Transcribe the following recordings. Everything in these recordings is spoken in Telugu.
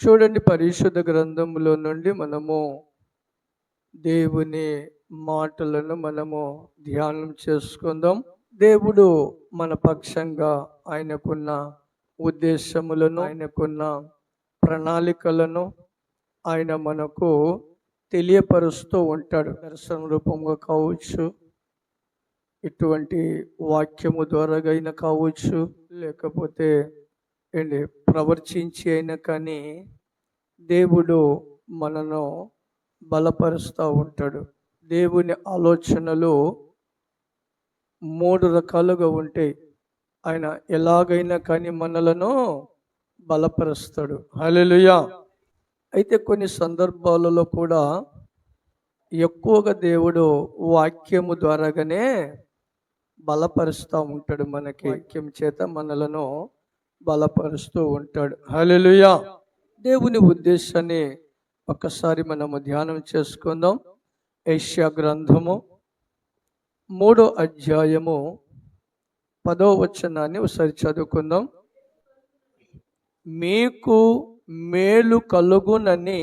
చూడండి, పరిశుద్ధ గ్రంథములో నుండి మనము దేవుని మాటలను మనము ధ్యానం చేసుకుందాం. దేవుడు మన పక్షంగా ఆయనకున్న ఉద్దేశములను, ఆయనకున్న ప్రణాళికలను ఆయన మనకు తెలియపరుస్తూ ఉంటాడు. దర్శన రూపంగా కావచ్చు, ఇటువంటి వాక్యము ద్వారా అయినా కావచ్చు, లేకపోతే ప్రవర్తించి అయినా కానీ దేవుడు మనను బలపరుస్తూ ఉంటాడు. దేవుని ఆలోచనలు 3 రకాలుగా ఉంటాయి. ఆయన ఎలాగైనా కానీ మనలను బలపరుస్తాడు. హల్లెలూయా. అయితే కొన్ని సందర్భాలలో కూడా ఎక్కువగా దేవుడు వాక్యము ద్వారాగానే బలపరుస్తూ ఉంటాడు. మనకి వాక్యం చేత మనలను బలపరుస్తూ ఉంటాడు. హల్లెలూయా. దేవుని ఉద్దేశాన్ని ఒక్కసారి మనము ధ్యానం చేసుకుందాం. యెషయా గ్రంథము 3వ అధ్యాయము 10వ వచనాన్ని ఒకసారి చదువుకుందాం. మీకు మేలు కలుగునని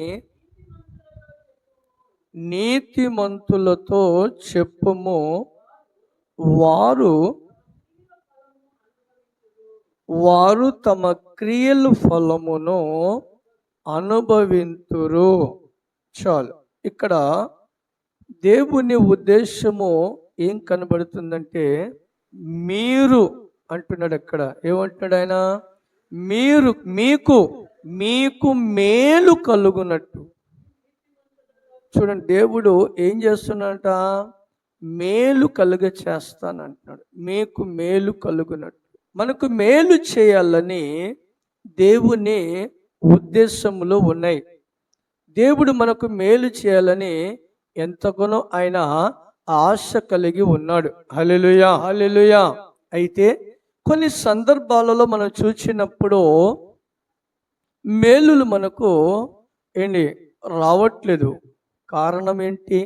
నీతిమంతులతో చెప్పుము, వారు తమ క్రియల ఫలమును అనుభవింతురు. చాలు. ఇక్కడ దేవుని ఉద్దేశము ఏం కనబడుతుందంటే, మీరు అంటున్నాడు. అక్కడ ఏమంటున్నాడు ఆయన? మీకు మేలు కలుగునట్టు. చూడండి, దేవుడు ఏం చేస్తున్నాడట? మేలు కలుగ చేస్తానంటున్నాడు. మీకు మేలు కలుగునట్టు. మనకు మేలు చేయాలని దేవుని ఉద్దేశములు ఉన్నాయి. దేవుడు మనకు మేలు చేయాలని ఎంతగానో ఆయన ఆశ కలిగి ఉన్నాడు. హల్లెలూయా, హల్లెలూయా. అయితే కొన్ని సందర్భాలలో మనం చూసినప్పుడు మేలులు మనకు రావట్లేదు. కారణం ఏంటి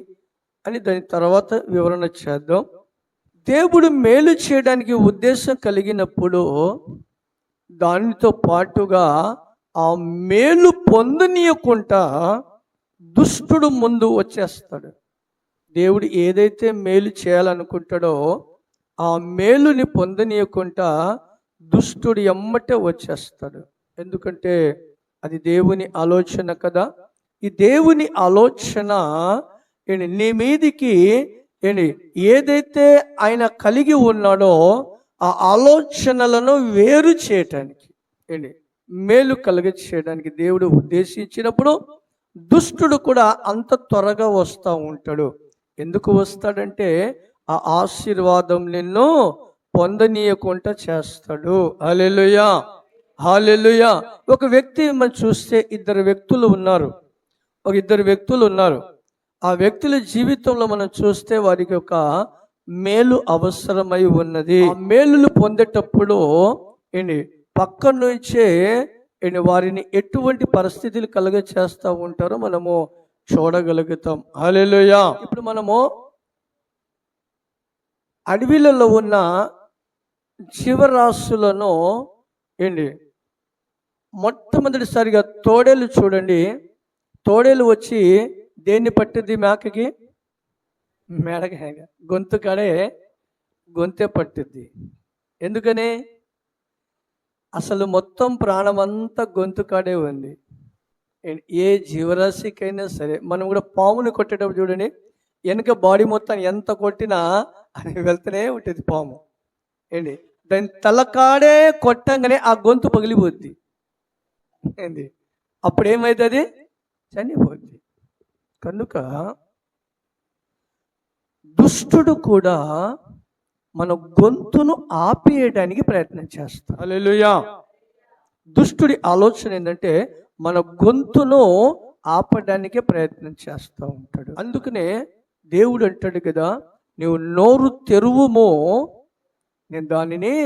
అని దాని తర్వాత వివరణ చేద్దాం. దేవుడు మేలు చేయడానికి ఉద్దేశం కలిగినప్పుడు దానితో పాటుగా ఆ మేలు పొందనీయకుండా దుష్టుడు ముందు వచ్చేస్తాడు. దేవుడు ఏదైతే మేలు చేయాలనుకుంటాడో ఆ మేలుని పొందనీయకుండా దుష్టుడు ఎమ్మటే వచ్చేస్తాడు. ఎందుకంటే అది దేవుని ఆలోచన కదా. ఈ దేవుని ఆలోచన నీ మీదికి ఏదైతే ఆయన కలిగి ఉన్నాడో ఆ ఆలోచనలను వేరు చేయటానికి, మేలు కలిగ చేయడానికి దేవుడు ఉద్దేశించినప్పుడు దుష్టుడు కూడా అంత త్వరగా వస్తూ ఉంటాడు. ఎందుకు వస్తాడంటే ఆ ఆశీర్వాదం నిన్ను పొందనీయకుండా చేస్తాడు. హల్లెలూయా, హల్లెలూయా. ఒక వ్యక్తి మనం చూస్తే ఇద్దరు వ్యక్తులు ఉన్నారు. ఆ వ్యక్తుల జీవితంలో మనం చూస్తే వారికి ఒక మేలు అవసరమై ఉన్నది. ఆ మేలులు పొందేటప్పుడు పక్క నుంచే వారిని ఎటువంటి పరిస్థితులు కలుగ చేస్తూ ఉంటారో మనము చూడగలుగుతాం. హల్లెలూయా. ఇప్పుడు మనము అడవిలలో ఉన్న జీవరాశులను మొట్టమొదటిసారిగా తోడేలు చూడండి. తోడేలు వచ్చి దేన్ని పట్టింది? మేకకి గొంతు కాడే గొంతే పట్టిద్ది. ఎందుకని? అసలు మొత్తం ప్రాణమంతా గొంతు కాడే ఉంది. ఏ జీవరాశికైనా సరే, మనం కూడా పాముని కొట్టేటప్పుడు చూడండి, వెనక బాడీ మొత్తం ఎంత కొట్టినా అది వెళ్తూనే ఉంటుంది పాము. దాని తలకాడే కొట్టంగానే ఆ గొంతు పగిలిపోద్ది. అప్పుడు ఏమవుతుంది? చనిపోద్ది. కనుక దుష్టుడు కూడా మన గొంతును ఆపేయడానికి ప్రయత్నం చేస్తాడు. హల్లెలూయా. దుష్టుడి ఆలోచన ఏంటంటే మన గొంతును ఆపడానికే ప్రయత్నం చేస్తూ ఉంటాడు. అందుకనే దేవుడు అంటాడు కదా, నీవు నోరు తెరువుమో నేను దానిని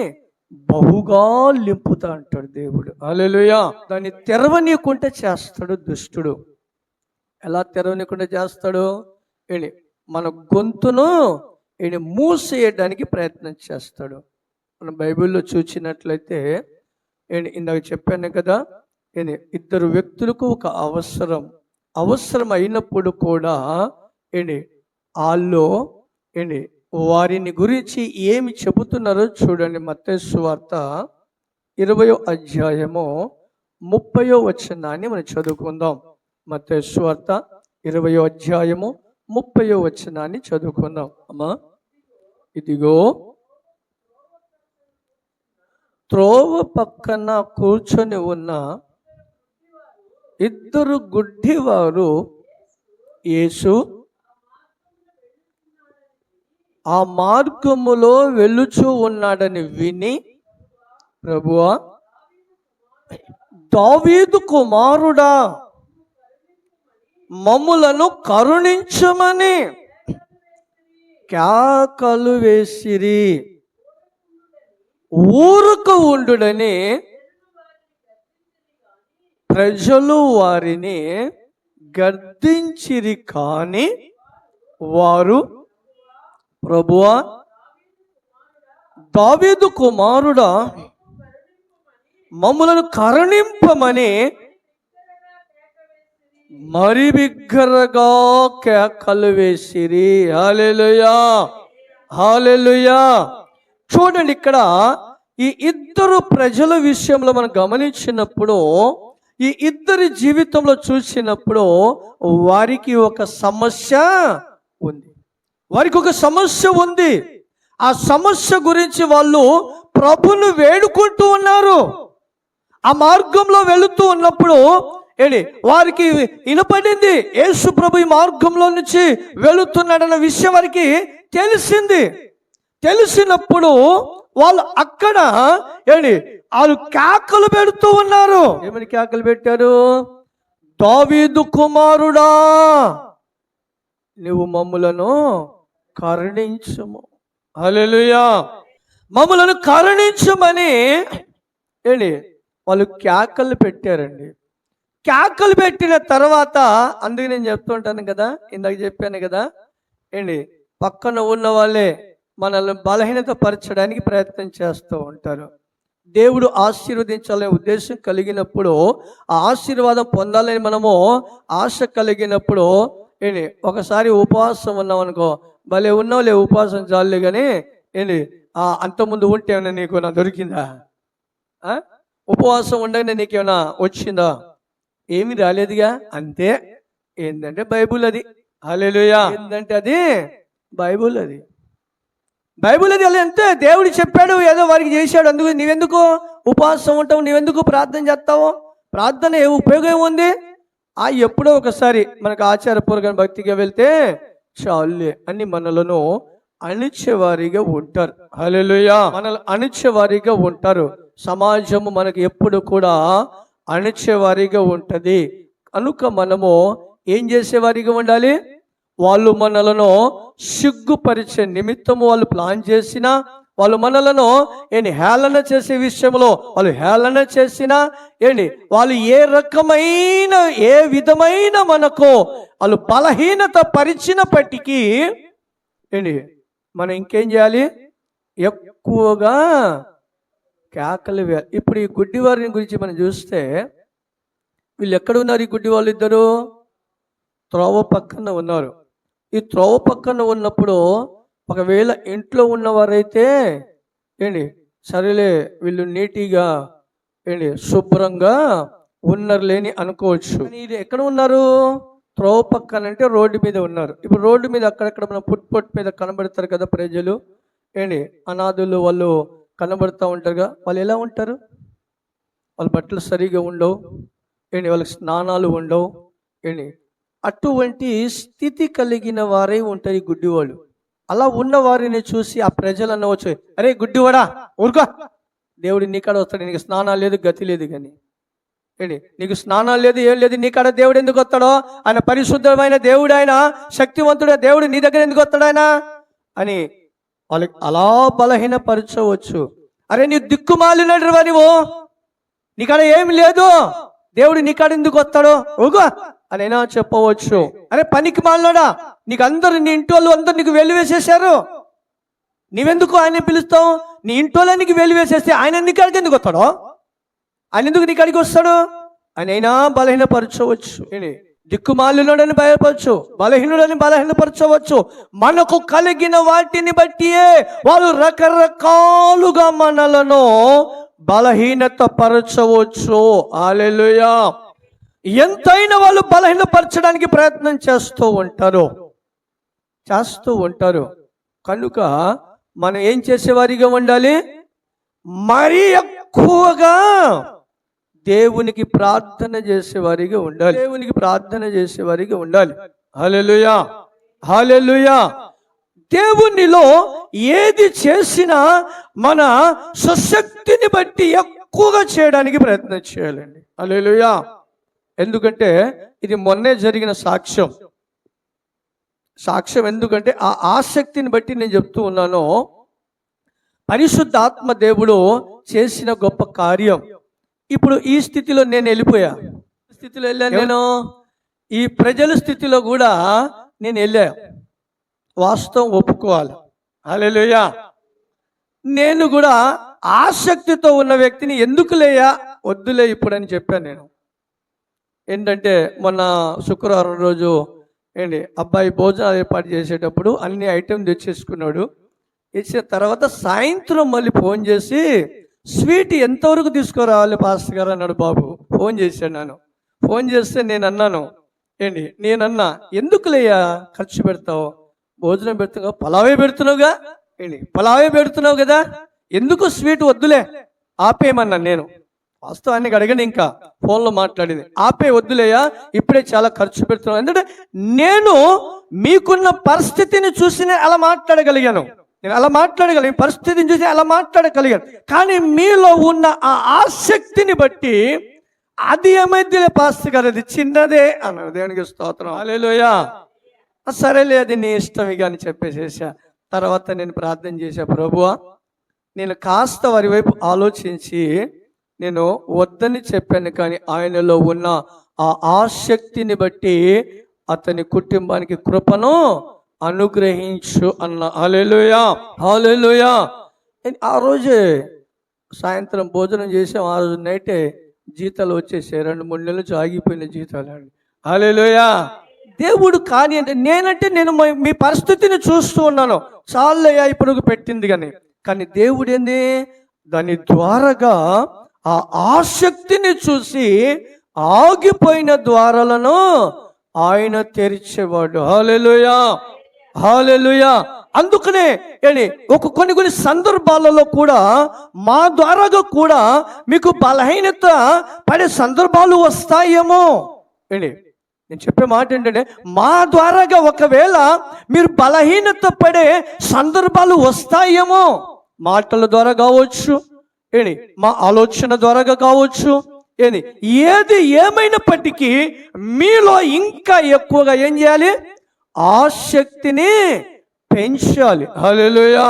బహుగా లింపుతా అంటాడు దేవుడు. హల్లెలూయా. దాన్ని తెరవనీయకుండా చేస్తాడు దుష్టుడు. ఎలా తెరవనీయకుండా చేస్తాడు? మన గొంతును మూసేయడానికి ప్రయత్నం చేస్తాడు. మనం బైబిల్లో చూసినట్లయితే ఇందాక చెప్పాను కదా, ఇద్దరు వ్యక్తులకు ఒక అవసరం అయినప్పుడు కూడా వాళ్ళు వారిని గురించి ఏమి చెబుతున్నారో చూడండి. మత్తయి సువార్త 20వ అధ్యాయము 30వ వచనాన్ని మనం చదువుకుందాం. మత్తయి సువార్త 20వ అధ్యాయము 30వ వచనాన్ని చదువుకుందాం. అమ్మా, ఇదిగో త్రోవ పక్కన కూర్చొని ఉన్న ఇద్దరు గుడ్డివారు యేసు ఆ మార్గములో వెళ్ళుచూ ఉన్నాడని విని, ప్రభువా, దావీదు కుమారుడా, మమ్ములను కరుణించమని కేకలు వేసిరి. ఊరుక ఉండుడని ప్రజలు వారిని గద్దించిరి. కాని వారు, ప్రభువా, దావీదు కుమారుడా, మమ్ములను కరుణింపమని మరి బిగ్గరగా కేకలు వేసిరి. హల్లెలూయా, హల్లెలూయా. చూడండి, ఇక్కడ ఈ ఇద్దరు ప్రజల విషయంలో మనం గమనించినప్పుడు, ఈ ఇద్దరి జీవితంలో చూసినప్పుడు వారికి ఒక సమస్య ఉంది. ఆ సమస్య గురించి వాళ్ళు ప్రభును వేడుకుంటూ ఉన్నారు. ఆ మార్గంలో వెళుతూ ఉన్నప్పుడు వారికి వినపడింది, యేసు ప్రభు ఈ మార్గంలో నుంచి వెళుతున్నాడన్న విషయం వారికి తెలిసినప్పుడు వాళ్ళు అక్కడ వాళ్ళు కేకలు పెడుతూ ఉన్నారు. ఏమని కేకలు పెట్టారు? దావీదు కుమారుడా, నువ్వు మమ్ములను కరుణించుము. హల్లెలూయా. మమ్ములను కరుణించమని వాళ్ళు కేకలు పెట్టారండి. కేకలు పెట్టిన తర్వాత, అందుకే నేను చెప్తుంటాను కదా, ఇందాక చెప్పాను కదా, పక్కన ఉన్న వాళ్ళే మనల్ని బలహీనత పరచడానికి ప్రయత్నం చేస్తూ ఉంటారు. దేవుడు ఆశీర్వదించాలనే ఉద్దేశం కలిగినప్పుడు, ఆ ఆశీర్వాదం పొందాలని మనము ఆశ కలిగినప్పుడు ఒకసారి ఉపవాసం ఉన్నాం అనుకో, భలే ఉన్నావులే, ఉపవాసం చాలులే, కానీ అంతకుముందు ఉంటే ఏమన్నా నీకు నా దొరికిందా? ఉపవాసం ఉండగానే నీకేమైనా వచ్చిందా? ఏమి రాలేదుగా. అంతే. ఏంటంటే బైబుల్ అది. హల్లెలూయా. ఏంటంటే అది బైబుల్ అది. అలా అంతే. దేవుడు చెప్పాడు, ఏదో వారికి చేశాడు. అందుకు నీవెందుకు ఉపవాసం ఉంటావు? నీవెందుకు ప్రార్థన చేస్తావు? ప్రార్థన ఉపయోగం ఉంది? ఎప్పుడో ఒకసారి మనకు ఆచారపూర్వక భక్తిగా వెళ్తే చాలులే అని మనలను అణిచేవారిగా ఉంటారు. హల్లెలూయా. మనల్ని అణిచేవారిగా ఉంటారు. సమాజము మనకు ఎప్పుడు కూడా అణిచేవారిగా ఉంటది. కనుక మనము ఏం చేసేవారిగా ఉండాలి? వాళ్ళు మనలను సిగ్గుపరిచే నిమిత్తము వాళ్ళు ప్లాన్ చేసినా, వాళ్ళు మనలను హేళన చేసే విషయంలో వాళ్ళు హేళన చేసినా, వాళ్ళు ఏ విధమైన మనకు వాళ్ళు బలహీనత పరిచినప్పటికీ మనం ఇంకేం చేయాలి? ఎక్కువగా కేకలు వేయాలి. ఇప్పుడు ఈ గుడ్డివారిని గురించి మనం చూస్తే, వీళ్ళు ఎక్కడ ఉన్నారు? ఈ గుడ్డి వాళ్ళు ఇద్దరు త్రోవ పక్కన ఉన్నారు. ఈ త్రోవ పక్కన ఉన్నప్పుడు ఒకవేళ ఇంట్లో ఉన్నవారైతే సరేలే, వీళ్ళు నీటిగా శుభ్రంగా ఉన్నర్లేని అనుకోవచ్చు. వీళ్ళు ఎక్కడ ఉన్నారు? త్రోవ పక్కన అంటే రోడ్డు మీద ఉన్నారు. ఇప్పుడు రోడ్డు మీద అక్కడక్కడ మన పుట్ మీద కనబడతారు కదా ప్రజలు, అనాథులు, వాళ్ళు కనబడుతూ ఉంటారుగా. వాళ్ళు ఎలా ఉంటారు? వాళ్ళ బట్టలు సరిగా ఉండవు, వాళ్ళకి స్నానాలు ఉండవు. అటువంటి స్థితి కలిగిన వారే ఉంటారు ఈ గుడ్డివాళ్ళు. అలా ఉన్న వారిని చూసి ఆ ప్రజలు అనవచ్చు, అరే గుడ్డివాడా, ఊరుకో, దేవుడు నీకాడ వస్తాడు, నీకు స్నానాలు లేదు, గతి లేదు. కానీ నీకు స్నానాలు లేదు, ఏం లేదు, నీకాడ దేవుడు ఎందుకు వస్తాడో? ఆయన పరిశుద్ధమైన దేవుడు, ఆయన శక్తివంతుడు దేవుడు, నీ దగ్గర ఎందుకు వస్తాడు ఆయన అని వాళ్ళకి అలా బలహీనపరచవచ్చు. అరే నీ దిక్కుమాలినడువా, నీకాడ ఏమి లేదు, దేవుడు నీకాడ ఎందుకు వస్తాడో ఊగో అని అయినా చెప్పవచ్చు. అరే పనికి మాలినాడా, నీకు అందరు, నీ ఇంటి వాళ్ళు అందరు నీకు వెలివేసేసారు, నీవెందుకు ఆయన పిలుస్తావు? నీ ఇంటి వాళ్ళ నీకు వెలివేసేస్తే ఆయన నీ కాడికి ఎందుకు వస్తాడో? ఆయన ఎందుకు నీ కాడికి వస్తాడు? అయినా బలహీనపరచవచ్చు. దిక్కుమాలినుడని భయపరచు, బలహీనపరచవచ్చు. మనకు కలిగిన వాటిని బట్టియే వాళ్ళు రకరకాలుగా మనలను బలహీనత పరచవచ్చు. హల్లెలూయా. ఎంతైనా వాళ్ళు బలహీనపరచడానికి ప్రయత్నం చేస్తూ ఉంటారు. కనుక మనం ఏం చేసేవారిగా ఉండాలి? మరీ ఎక్కువగా దేవునికి ప్రార్థన చేసేవారిగా ఉండాలి. హల్లెలూయా, హల్లెలూయా. దేవునిలో ఏది చేసినా మన స్వశక్తిని బట్టి ఎక్కువగా చేయడానికి ప్రయత్నం చేయాలండి. హల్లెలూయా. ఎందుకంటే ఇది మొన్నే జరిగిన సాక్ష్యం. ఎందుకంటే ఆ ఆసక్తిని బట్టి నేను చెప్తూ ఉన్నాను. పరిశుద్ధాత్మ దేవుడు చేసిన గొప్ప కార్యం. ఇప్పుడు ఈ స్థితిలో నేను వెళ్ళాను. నేను ఈ ప్రజల స్థితిలో కూడా నేను వెళ్ళా. వాస్తవం ఒప్పుకోవాలి. హల్లెలూయా. నేను కూడా ఆసక్తితో ఉన్న వ్యక్తిని ఎందుకులేయా, వద్దులే ఇప్పుడు అని చెప్పాను. నేను ఏంటంటే మొన్న శుక్రవారం రోజు అబ్బాయి భోజనాలు ఏర్పాటు చేసేటప్పుడు అన్ని ఐటెం తెచ్చేసుకున్నాడు. ఇచ్చిన తర్వాత సాయంత్రం మళ్ళీ ఫోన్ చేసి, స్వీట్ ఎంతవరకు తీసుకురావాలి పాస్టర్ గారు అన్నాడు. బాబు ఫోన్ చేశాను. ఫోన్ చేస్తే నేనన్నా ఎందుకులేయా ఖర్చు పెడతావు, భోజనం పెడుతున్నావు, పలావే పెడుతున్నావు కదా, ఎందుకు స్వీట్ వద్దులే ఆపేయమన్నా. నేను వాస్తవానికి అడగను, ఇంకా ఫోన్లో మాట్లాడింది. వద్దులేయా, ఇప్పుడే చాలా ఖర్చు పెడుతున్నావు. ఎందుకంటే నేను మీకున్న పరిస్థితిని చూసి నేను అలా మాట్లాడగలిగాను. పరిస్థితిని చూసి అలా మాట్లాడగలిగాను. కానీ మీలో ఉన్న ఆ ఆసక్తిని బట్టి అది ఏమైందిలే పాస్టర్ గారు, అది చిన్నదే అన్నాడు. దేవునికి స్తోత్రం. హల్లెలూయా. సరేలే, అది నీ ఇష్టం ఇక అని చెప్పేసేసా. తర్వాత నేను ప్రార్థన చేశా, ప్రభువా నేను కాస్త వారి వైపు ఆలోచించి నేను వద్దని చెప్పాను, కానీ ఆయనలో ఉన్న ఆ ఆసక్తిని బట్టి అతని కుటుంబానికి కృపను అనుగ్రహించు అన్న. హల్లెలూయా, హల్లెలూయా. ఆ రోజే సాయంత్రం భోజనం చేసాం. ఆ రోజు నైటే జీతాలు వచ్చేసాయి. 2-3 నెలలు నుంచి ఆగిపోయిన జీతాలు అండి. హల్లెలూయా. దేవుడు కానీ అంటే నేను మీ పరిస్థితిని చూస్తూ ఉన్నాను. చాలయ్యా ఇప్పుడు పెట్టింది కానీ దేవుడు ఏంది, దాని ద్వారాగా ఆ ఆసక్తిని చూసి ఆగిపోయిన ద్వారాలను ఆయన తెరిచేవాడు. హల్లెలూయా, హల్లెలూయా. అందుకనే కొన్ని సందర్భాలలో కూడా మా ద్వారాగా కూడా మీకు బలహీనత పడే సందర్భాలు వస్తాయేమో. నేను చెప్పే మాట ఏంటంటే, మా ద్వారాగా ఒకవేళ మీరు బలహీనత పడే సందర్భాలు వస్తాయేమో. మాటల ద్వారా కావచ్చు, మా ఆలోచన ద్వారాగా కావచ్చు, ఏది ఏమైనప్పటికీ మీలో ఇంకా ఎక్కువగా ఏం చేయాలి? ఆసక్తిని పెంచాలి. హల్లెలూయా.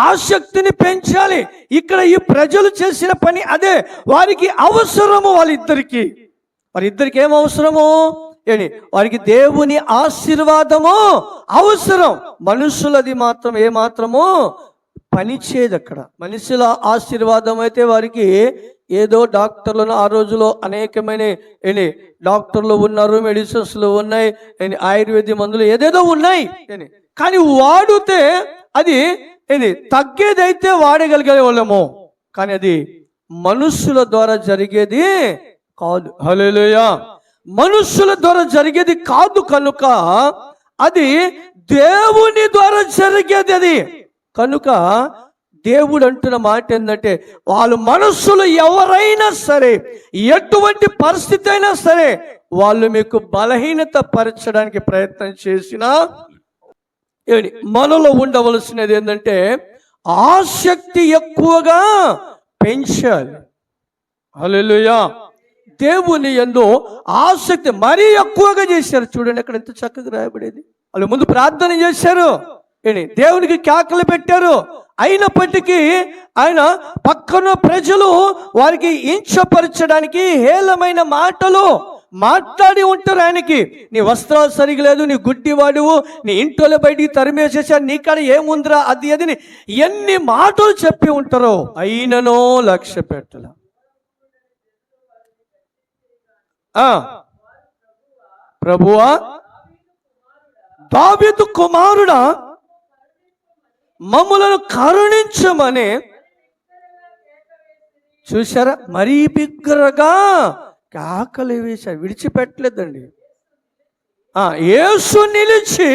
ఆసక్తిని పెంచాలి. ఇక్కడ ఈ ప్రజలు చేసిన పని అదే. వారికి అవసరము, వారిద్దరికి ఏం అవసరము? వారికి దేవుని ఆశీర్వాదము అవసరం. మనుషులది మాత్రం ఏమాత్రము పనిచేయదు. అక్కడ మనుషుల ఆశీర్వాదం అయితే వారికి ఏదో డాక్టర్లను, ఆ రోజులో అనేకమైన డాక్టర్లు ఉన్నారు, మెడిసిన్స్లు ఉన్నాయి, ఆయుర్వేద మందులు ఏదేదో ఉన్నాయి. కానీ వాడితే అది తగ్గేదైతే వాడగలిగే వాళ్ళము, కానీ అది మనుషుల ద్వారా జరిగేది కాదు. హల్లెలూయా. మనుషుల ద్వారా జరిగేది కాదు కనుక అది దేవుని ద్వారా జరిగేది. అది కనుక దేవుడు అంటున్న మాట ఏంటంటే, వాళ్ళు మనుషులు ఎవరైనా సరే, ఎటువంటి పరిస్థితి అయినా సరే, వాళ్ళు మీకు బలహీనత పరచడానికి ప్రయత్నం చేసినా మనలో ఉండవలసినది ఏంటంటే ఆసక్తి ఎక్కువగా పెంచాలి. హల్లెలూయా. దేవుని యందు ఆసక్తి మరీ ఎక్కువగా చేశారు. చూడండి అక్కడ ఎంత చక్కగా రాయబడేది. వాళ్ళు ముందు ప్రార్థన చేశారు, దేవునికి కేకలు పెట్టారు. అయినప్పటికీ ఆయన పక్కన ప్రజలు వారికి హింసపరచడానికి హేళమైన మాటలు మాట్లాడి ఉంటారు. ఆయనకి నీ వస్త్రాలు సరిగా లేదు, నీ గుడ్డివాడువు, నీ ఇంట్లో బయటికి తరిమేసేసారు, నీ కాడ ఏముందిరా అది అదిని ఎన్ని మాటలు చెప్పి ఉంటారో. అయిననో లక్ష్య పెట్టల. ప్రభువా, దావీదు కుమారుడా, మమ్ములను కరుణించమని. చూసారా, మరీ బిగ్గరగా కేకలు వేశారు, విడిచిపెట్టలేదండి. యేసు నిలిచి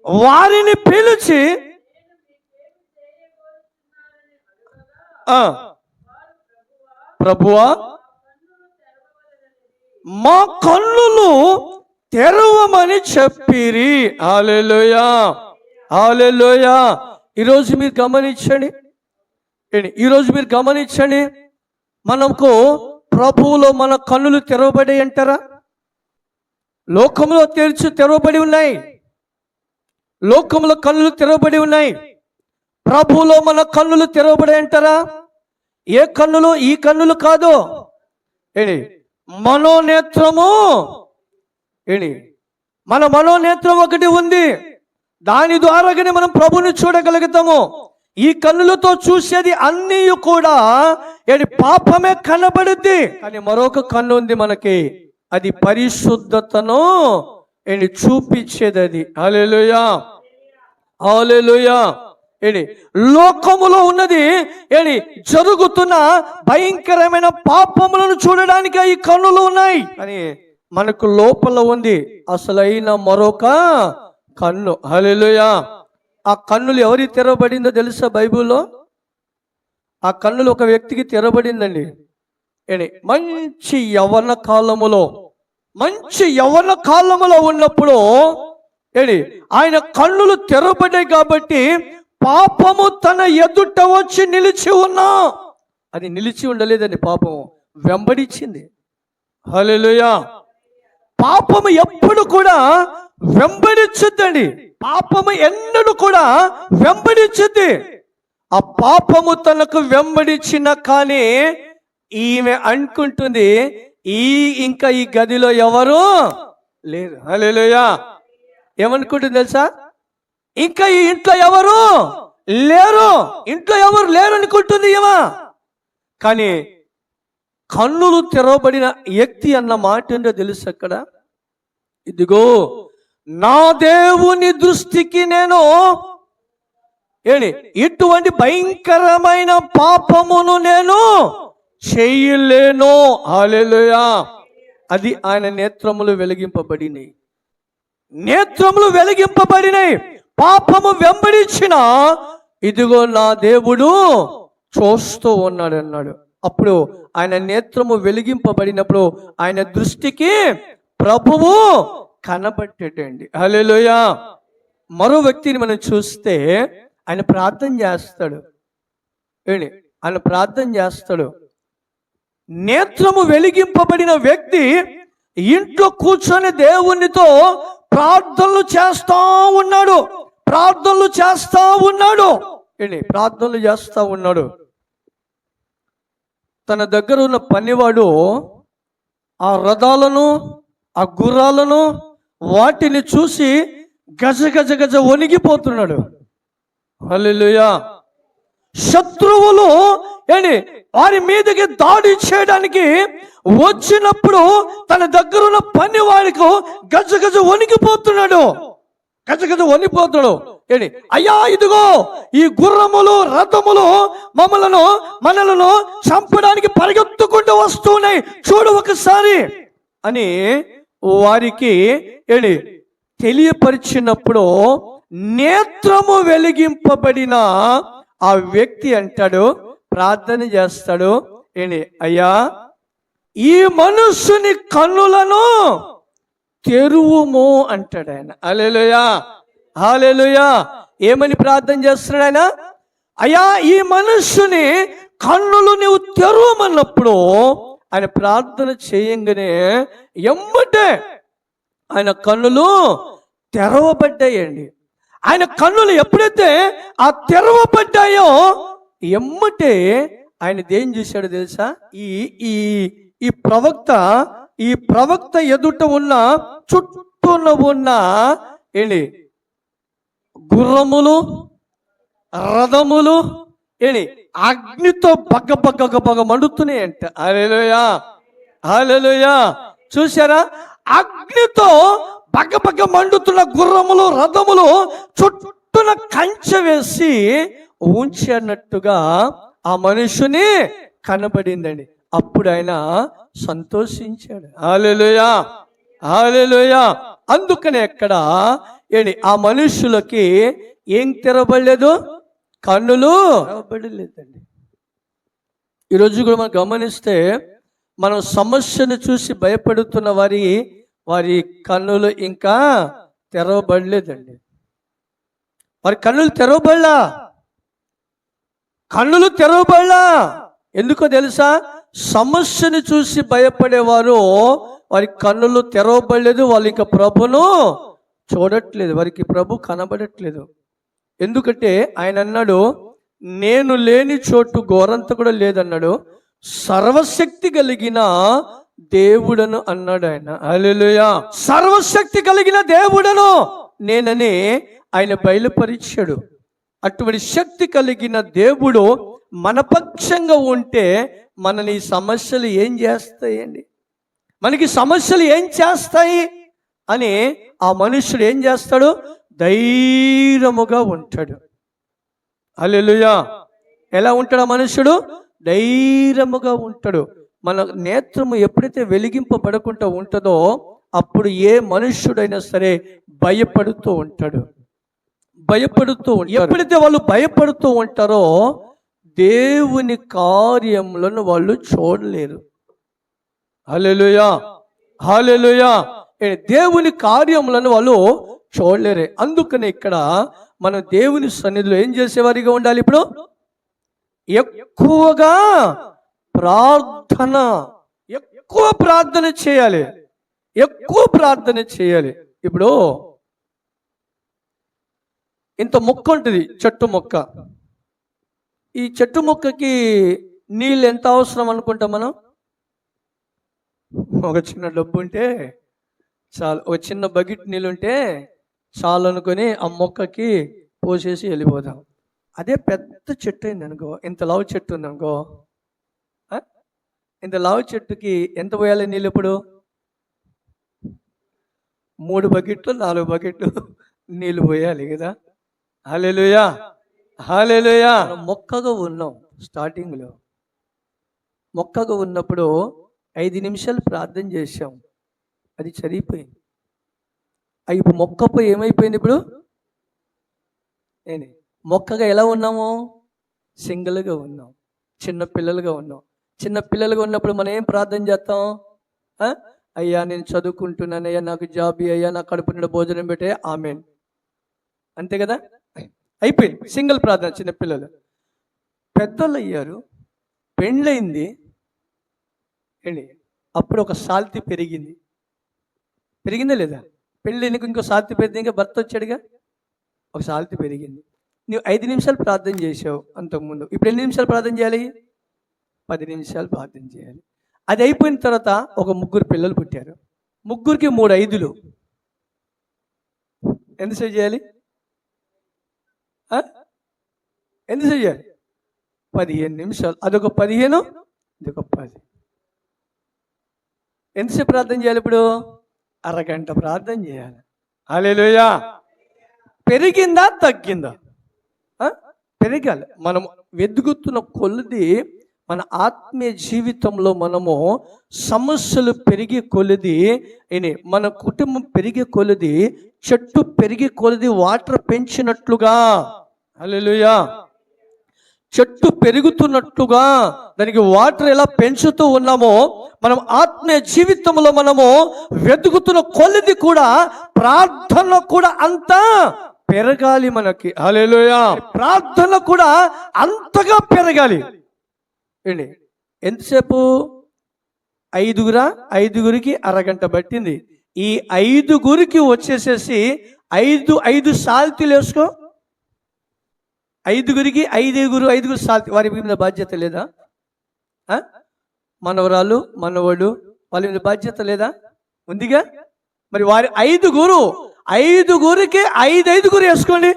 వారిని పిలిచి, ప్రభువా, మా కన్నులు తెరవమని చెప్పిరి. హల్లెలూయా, హల్లెలూయా. ఈరోజు మీరు గమనించండి, మనకు ప్రభువులో మన కన్నులు తెరవబడి అంటారా? లోకంలో తెరవబడి ఉన్నాయి. లోకంలో కన్నులు తెరవబడి ఉన్నాయి. ప్రభువులో మన కన్నులు తెరవబడి అంటారా? ఏ కన్నులు? ఈ కన్నులు కాదు. మనోనేత్రము. మన మనోనేత్రం ఒకటి ఉంది, దాని ద్వారాగానే మనం ప్రభుని చూడగలుగుతాము. ఈ కన్నులతో చూసేది అన్నీ కూడా పాపమే కనబడుద్ది. కానీ మరొక కన్ను ఉంది మనకి, అది పరిశుద్ధతను చూపించేది. అది హల్లెలూయా, హల్లెలూయా. లోకములో ఉన్నది జరుగుతున్న భయంకరమైన పాపములను చూడడానికి ఈ కన్నులు ఉన్నాయి. కానీ మనకు లోపల ఉంది అసలైన మరొక కన్ను. హల్లెలూయా. ఆ కన్నులు ఎవరికి తెరవబడిందో తెలుసా? బైబిల్లో ఆ కన్నులు ఒక వ్యక్తికి తెరవబడిందండి. మంచి యవ్వన కాలములో ఉన్నప్పుడు ఆయన కన్నులు తెరవబడ్డాయి కాబట్టి పాపము తన ఎదుట వచ్చి నిలిచి ఉన్నా, అది నిలిచి ఉండలేదండి, పాపము వెంబడించింది. హల్లెలూయా. పాపము ఎప్పుడు కూడా వెంబడించుద్దండి. పాపము ఎన్నడూ కూడా వెంబడించుద్ది. ఆ పాపము తనకు వెంబడించిన కానీ ఈమె అనుకుంటుంది, ఇంకా ఈ గదిలో ఎవరు లేరు. హల్లెలూయా. ఏమనుకుంటుంది తెలుసా? ఇంకా ఈ ఇంట్లో ఎవరు లేరు, ఇంట్లో ఎవరు లేరు అనుకుంటుంది ఏమా. కానీ కన్నులు తెరవబడిన వ్యక్తి అన్న మాట ఏంటో తెలుసు అక్కడ? ఇదిగో నా దేవుని దృష్టికి నేను ఇటువంటి భయంకరమైన పాపమును నేను చేయలేను. హల్లెలూయా. అది ఆయన నేత్రములు వెలిగింపబడినాయి. పాపము వెంబడించిన ఇదిగో నా దేవుడు చూస్తూ ఉన్నాడు అన్నాడు. అప్పుడు ఆయన నేత్రము వెలిగింపబడినప్పుడు ఆయన దృష్టికి ప్రభువు కనబట్టేటండి. హల్లెలూయా. మరో వ్యక్తిని మనం చూస్తే ఆయన ప్రార్థన చేస్తాడు. నేత్రము వెలిగింపబడిన వ్యక్తి ఇంట్లో కూర్చొని దేవునితో ప్రార్థనలు చేస్తా ఉన్నాడు. తన దగ్గర ఉన్న పనివాడు ఆ రథాలను, ఆ గుర్రాలను, వాటిని చూసి గజ వణిగిపోతున్నాడు. హల్లెలూయా. శత్రువులు వారి మీదకి దాడి చేయడానికి వచ్చినప్పుడు తన దగ్గరున్న పని వాడికి గజ వణిగిపోతున్నాడు. అయ్యా, ఇదిగో ఈ గుర్రములు, రథములు మనలను చంపడానికి పరిగెత్తుకుంటూ వస్తున్నాయి, చూడు ఒకసారి అని వారికి తెలియపరిచినప్పుడు నేత్రము వెలిగింపబడిన ఆ వ్యక్తి అంటాడు, ప్రార్థన చేస్తాడు, అయ్యా ఈ మనుష్యుని కన్నులను తెరువుము అంటాడు ఆయన. హల్లెలూయా, హల్లెలూయా. ఏమని ప్రార్థన చేస్తున్నాడు ఆయన? అయ్యా ఈ మనుష్యుని కన్నులు నీవు తెరువమన్నప్పుడు ఆయన ప్రార్థన చేయంగానే ఎమ్మటే ఆయన కన్నులు తెరవబడ్డాయండి. ఆయన కన్నులు ఎప్పుడైతే ఆ తెరవబడ్డాయో ఎమ్మటే ఆయన దేం చేశాడు తెలుసా? ఈ ప్రవక్త ఎదుట ఉన్న చుట్టూన ఉన్న గుర్రములు, రథములు అగ్నితో బగ్గ మండుతున్నాయంట. హల్లెలూయా, హల్లెలూయా. చూసారా, అగ్నితో బగబగ మండుతున్న గుర్రములు రథములు చుట్టూన కంచె వేసి ఉంచినట్టుగా ఆ మనుషుని కనబడిందండి. అప్పుడు ఆయన సంతోషించాడు. హల్లెలూయా, హల్లెలూయా. అందుకనే ఎక్కడ ఆ మనుషులకి ఏం తెరవబడలేదు? కన్నులు తెరవబడలేదండి. ఈరోజు కూడా మనం గమనిస్తే, మనం సమస్యను చూసి భయపడుతున్న వారి కన్నులు ఇంకా తెరవబడలేదండి. వారి కన్నులు తెరవబడలా. ఎందుకో తెలుసా? సమస్యను చూసి భయపడేవారు వారి కన్నులు తెరవబడలేదు. వాళ్ళు ఇంకా ప్రభును చూడట్లేదు, వారికి ప్రభు కనబడట్లేదు. ఎందుకంటే ఆయన అన్నాడు, నేను లేని చోటు గోరంత కూడా లేదన్నాడు, సర్వశక్తి కలిగిన దేవుడను అన్నాడు ఆయన. హల్లెలూయా. సర్వశక్తి కలిగిన దేవుడను నేనని ఆయన బయలుపరిచాడు. అటువంటి శక్తి కలిగిన దేవుడు మన పక్షంగా ఉంటే మనని సమస్యలు ఏం చేస్తాయండి? మనకి సమస్యలు ఏం చేస్తాయి అని ఆ మనుష్యుడు ఏం చేస్తాడు? ధైర్యముగా ఉంటాడు. హల్లెలూయా. ఎలా ఉంటాడు ఆ మనుష్యుడు? ధైర్యముగా ఉంటాడు. మన నేత్రము ఎప్పుడైతే వెలిగింపబడకుండా ఉంటుందో అప్పుడు ఏ మనుష్యుడైనా సరే భయపడుతూ ఉంటాడు. ఎప్పుడైతే వాళ్ళు భయపడుతూ ఉంటారో దేవుని కార్యములను వాళ్ళు చూడలేరు. హల్లెలూయా, హల్లెలూయా. దేవుని కార్యములను వాళ్ళు చూడలేరే. అందుకనే ఇక్కడ మనం దేవుని సన్నిధిలో ఏం చేసేవారిగా ఉండాలి? ఇప్పుడు ఎక్కువ ప్రార్థన చేయాలి. ఇప్పుడు ఇంత మొక్క ఉంటుంది, చెట్టు మొక్క. ఈ చెట్టు మొక్కకి నీళ్ళు ఎంత అవసరం అనుకుంటాం మనం? ఒక చిన్న డబ్బు ఉంటే చాలు, ఒక చిన్న బకెట్ నీళ్ళు ఉంటే చాలు అనుకొని ఆ మొక్కకి పోసేసి వెళ్ళిపోతాం. అదే పెద్ద చెట్టు అయింది అనుకో, ఇంత లావు చెట్టు ఉంది అనుకో, ఇంత లావు చెట్టుకి ఎంత పోయాలి నీళ్ళు? ఇప్పుడు 3 బకెట్లు 4 బకెట్లు నీళ్ళు పోయాలి కదా. హల్లెలూయా, హల్లెలూయా. మొక్కగా ఉన్నాం. స్టార్టింగ్లో మొక్కగా ఉన్నప్పుడు 5 నిమిషాలు ప్రార్థన చేశాం, అది చనిపోయింది. ఇప్పుడు మొక్కపై ఏమైపోయింది? ఇప్పుడు మొక్కగా ఎలా ఉన్నాము? సింగిల్గా ఉన్నాం, చిన్న పిల్లలుగా ఉన్నాం. చిన్న పిల్లలుగా ఉన్నప్పుడు మనం ఏం ప్రార్థన చేస్తాం? అయ్యా నేను చదువుకుంటున్నాను, అయ్యా నాకు జాబ్, అయ్యా నాకు కడుపు నిండా భోజనం పెట్టే, ఆమేన్, అంతే కదా. అయిపోయింది సింగిల్ ప్రార్థన. చిన్నపిల్లలు పెద్దలు అయ్యారు, పెండ్లైంది, అప్పుడు ఒక సాల్తి పెరిగిందా లేదా? పెళ్ళి ఇంకో సాల్తి పెరిగింది, ఇంకా భర్త వచ్చాడుగా, ఒక సాల్తి పెరిగింది. నువ్వు 5 నిమిషాలు ప్రార్థన చేసావు అంతకుముందు, ఇప్పుడు ఎన్ని నిమిషాలు ప్రార్థన చేయాలి? 10 నిమిషాలు ప్రార్థన చేయాలి. అది అయిపోయిన తర్వాత ఒక 3 పిల్లలు పుట్టారు. 3కి 3 5లు ఎంతసేపు చేయాలి? ఎంతసేపు చేయాలి? 15 నిమిషాలు. అదొక 15, ఇదొక 10. ఎంతసేపు ప్రార్థన చేయాలి? ఇప్పుడు అరగంట ప్రార్థన చేయాలి. హల్లెలూయా. పెరిగిందా తగ్గిందా? పెరగాలి. మనం వెతుకుతున్న కొలది మన ఆత్మీయ జీవితంలో మనము సమస్యలు పెరిగే కొలది, మన కుటుంబం పెరిగే కొలది, చెట్టు పెరిగే కొలది వాటర్ పెంచినట్లుగా, హల్లెలూయా, చెట్టు పెరుగుతున్నట్టుగా దానికి వాటర్ ఎలా పెంచుతూ ఉన్నామో మనం ఆత్మీయ జీవితంలో మనము వెతుకుతున్న కొలది కూడా ప్రార్థన కూడా అంతా పెరగాలి మనకి. హల్లెలూయా. ప్రార్థన కూడా అంతగా పెరగాలి. ఎంతసేపు? 5గురికి అరగంట పట్టింది. ఈ 5గురికి వచ్చేసేసి 5 సాల్తీలు వేసుకో. 5గురికి 5 సాల్తీ. వారి మీద బాధ్యత లేదా? మనవరాలు మనవడు వాళ్ళ మీద బాధ్యత లేదా? ఉందిగా. మరి వారి 5గురికి 5 వేసుకోండి,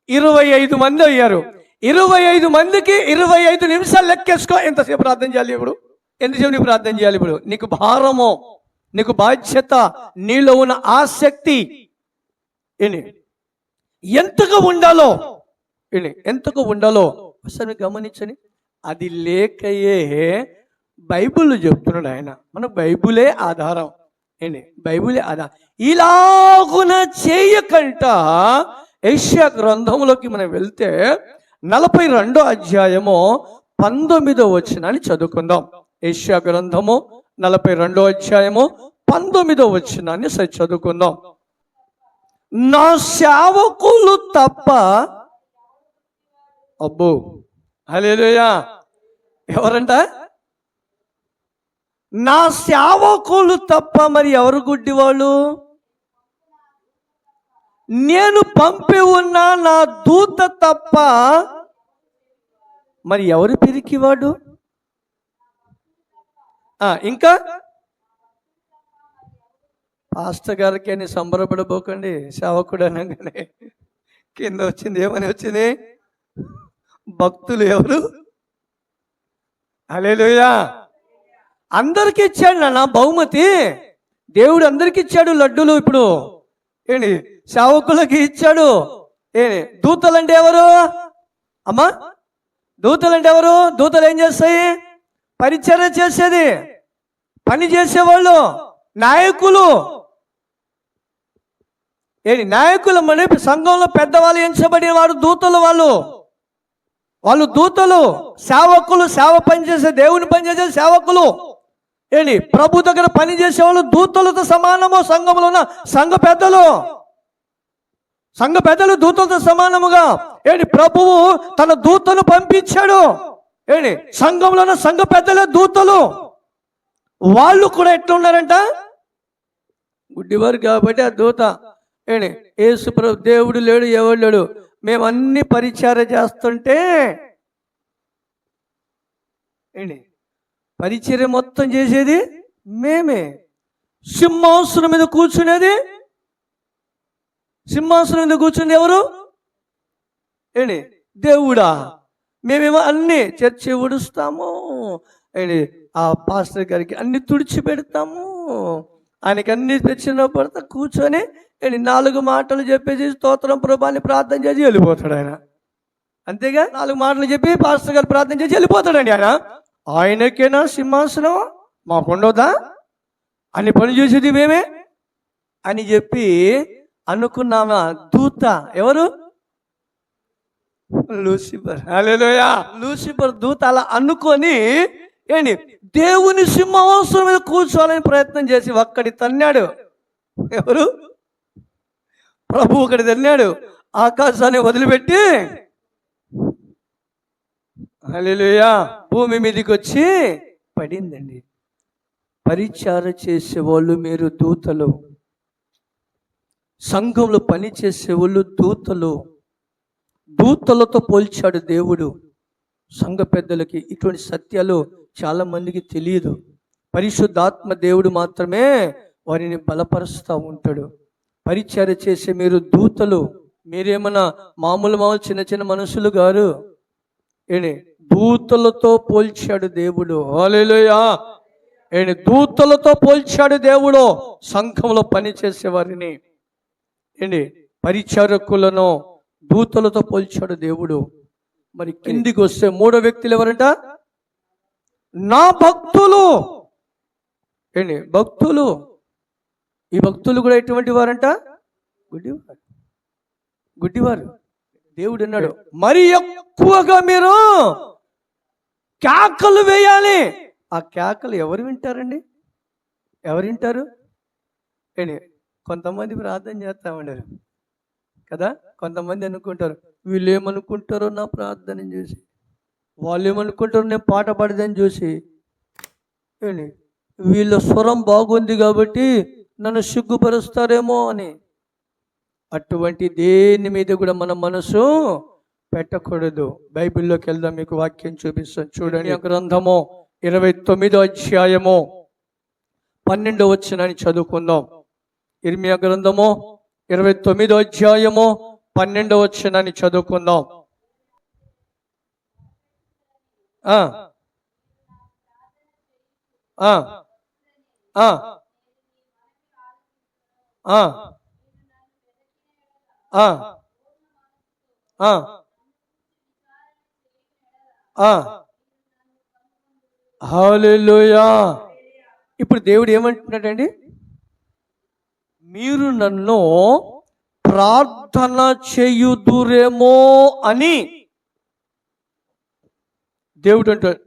25 మంది అయ్యారు. 25 మందికి 25 నిమిషాలు లెక్కేసుకో. ఎంతసేపు ప్రార్థన చేయాలి ఇప్పుడు? ఎందుకు నీకు ప్రార్థన చేయాలి? ఇప్పుడు నీకు భారము, నీకు బాధ్యత, నీలో ఉన్న ఆసక్తి ఎంతగా ఉండాలో ఎంతగా ఉండాలో ఒకసారి గమనించని. అది లేకయే బైబిల్ చెప్తున్నాడు ఆయన. మన బైబిలే ఆధారం. బైబిలే ఆధారం. ఇలాగున చేయకంట. యెషయా గ్రంథంలోకి మనం వెళ్తే 42వ అధ్యాయము 19వ వచనాన్ని చదువుకుందాం. యెషయా గ్రంథము 42వ అధ్యాయము 19వ వచనాన్ని చదువుకుందాం. నా సేవకులు తప్ప, అబ్బో హల్లెలూయా, ఎవరంట? నా సేవకులు తప్ప మరి ఎవరు గుడ్డివాళ్ళు? నేను పంపి ఉన్న నా దూత తప్ప మరి ఎవరు పిరికివాడు? ఇంకా పాస్టర్ గారికి అని సంబరపడబోకండి. సేవకుడు అనగానే కింద వచ్చింది ఏమని వచ్చింది? భక్తులు ఎవరు? హల్లెలూయా. అందరికి ఇచ్చాడు నాన్న బహుమతి. దేవుడు అందరికి ఇచ్చాడు లడ్డూలు. ఇప్పుడు సేవకులకి ఇచ్చాడు. దూతలంటే ఎవరు అమ్మా? దూతలంటే ఎవరు? దూతలు ఏం చేస్తాయి? పరిచర్య చేసేది, పని చేసేవాళ్ళు, నాయకులు. నాయకులు మన సంఘంలో పెద్దవాళ్ళు ఎంచబడిన వారు దూతలు. వాళ్ళు దూతలు. సేవకులు సేవ పనిచేసే, దేవుని పనిచేసే సేవకులు. ప్రభు దగ్గర పని చేసేవాళ్ళు దూతలతో సమానము. సంఘంలో ఉన్న సంఘ పెద్దలు దూతలతో సమానముగా ప్రభువు తన దూతను పంపించాడు. సంఘంలో ఉన్న సంఘ పెద్దలే దూతలు. వాళ్ళు కూడా ఎట్లా ఉన్నారంట? గుడ్డివారు కాబట్టి ఆ దూత. యేసు ప్రభు దేవుడు లేడు, ఎవడు లేడు, మేము అన్ని పరిచర్య చేస్తుంటే పరిచర్య మొత్తం చేసేది మేమే. సింహాసనం మీద కూర్చునేది, సింహాసనం మీద కూర్చుంది ఎవరు? దేవుడా. మేమేమో అన్ని చర్చి ఉడుస్తాము, ఆ పాస్టర్ గారికి అన్ని తుడిచి పెడతాము, ఆయనకి అన్ని తెచ్చిన పడితే కూర్చొని 4 మాటలు చెప్పేసి స్తోత్రం ప్రభాని ప్రార్థన చేసి వెళ్ళిపోతాడు ఆయన. అంతేగా 4 మాటలు చెప్పి పాస్టర్ గారు ప్రార్థన చేసి వెళ్ళిపోతాడండి ఆయన. ఆయనకేనా సింహాసనం, మాకుండదా? అన్ని పని చేసేది మేమే అని చెప్పి అనుకున్నామా? దూత ఎవరు? లూసిఫర్. హల్లెలూయా. లూసిఫర్ దూత అలా అనుకొని దేవుని సింహాసనం మీద కూర్చోవాలని ప్రయత్నం చేసి ఒక్కడి తన్నాడు. ఎవరు? ప్రభు ఒకటి తన్నాడు. ఆకాశాన్ని వదిలిపెట్టి హల్లెలూయా భూమి మీదకి వచ్చి పడిందండి. పరిచర్య చేసేవాళ్ళు మీరు దూతలు. సంఘంలో పని చేసేవాళ్ళు దూతలు. దూతలతో పోల్చాడు దేవుడు సంఘ పెద్దలకి. ఇటువంటి సత్యాలు చాలా మందికి తెలియదు. పరిశుద్ధాత్మ దేవుడు మాత్రమే వారిని బలపరుస్తూ ఉంటాడు. పరిచర్య చేసే మీరు దూతలు. మీరేమన్నా మామూలు చిన్న చిన్న మనుషులు గారు. దూతలతో పోల్చాడు దేవుడు. హల్లెలూయా. దూతలతో పోల్చాడు దేవుడు సంఘంలో పని చేసే వారిని. పరిచారకులను దూతలతో పోల్చాడు దేవుడు. మరి కిందికి వస్తే 3వ వ్యక్తులు ఎవరంట? నా భక్తులు. భక్తులు. ఈ భక్తులు కూడా ఎటువంటి వారంట? గుడ్డివారు. దేవుడు అన్నాడు మరి ఎక్కువగా మీరు కేకలు వేయాలి. ఆ కేకలు ఎవరు వింటారండి? ఎవరు వింటారు? కొంతమంది ప్రార్థన చేస్తా ఉన్నారు కదా. కొంతమంది అనుకుంటారు వీళ్ళు ఏమనుకుంటారో నా ప్రార్థన చూసి, వాళ్ళు ఏమనుకుంటారో నేను పాట పాడదని చూసి, వీళ్ళ స్వరం బాగుంది కాబట్టి నన్ను సిగ్గుపరుస్తారేమో అని. అటువంటి దేని మీద కూడా మన మనసు పెట్టకూడదు. బైబిల్లోకి వెళ్దాం, మీకు వాక్యం చూపిస్తాను చూడండి. గ్రంథము 29వ అధ్యాయము 12వ వచనాన్ని చదువుకుందాం. ఇర్మియా గ్రంథము 29వ అధ్యాయము 12వ వచనాన్ని చదువుకుందాం. ఆ, ఆ, ఆ, ఆ, ఆ, ఆ. హల్లెలూయా. ఇప్పుడు దేవుడు ఏమంటున్నాడండి? మీరు నన్ను ప్రార్థన చేయుదురేమో అని దేవుడు అంటాడు.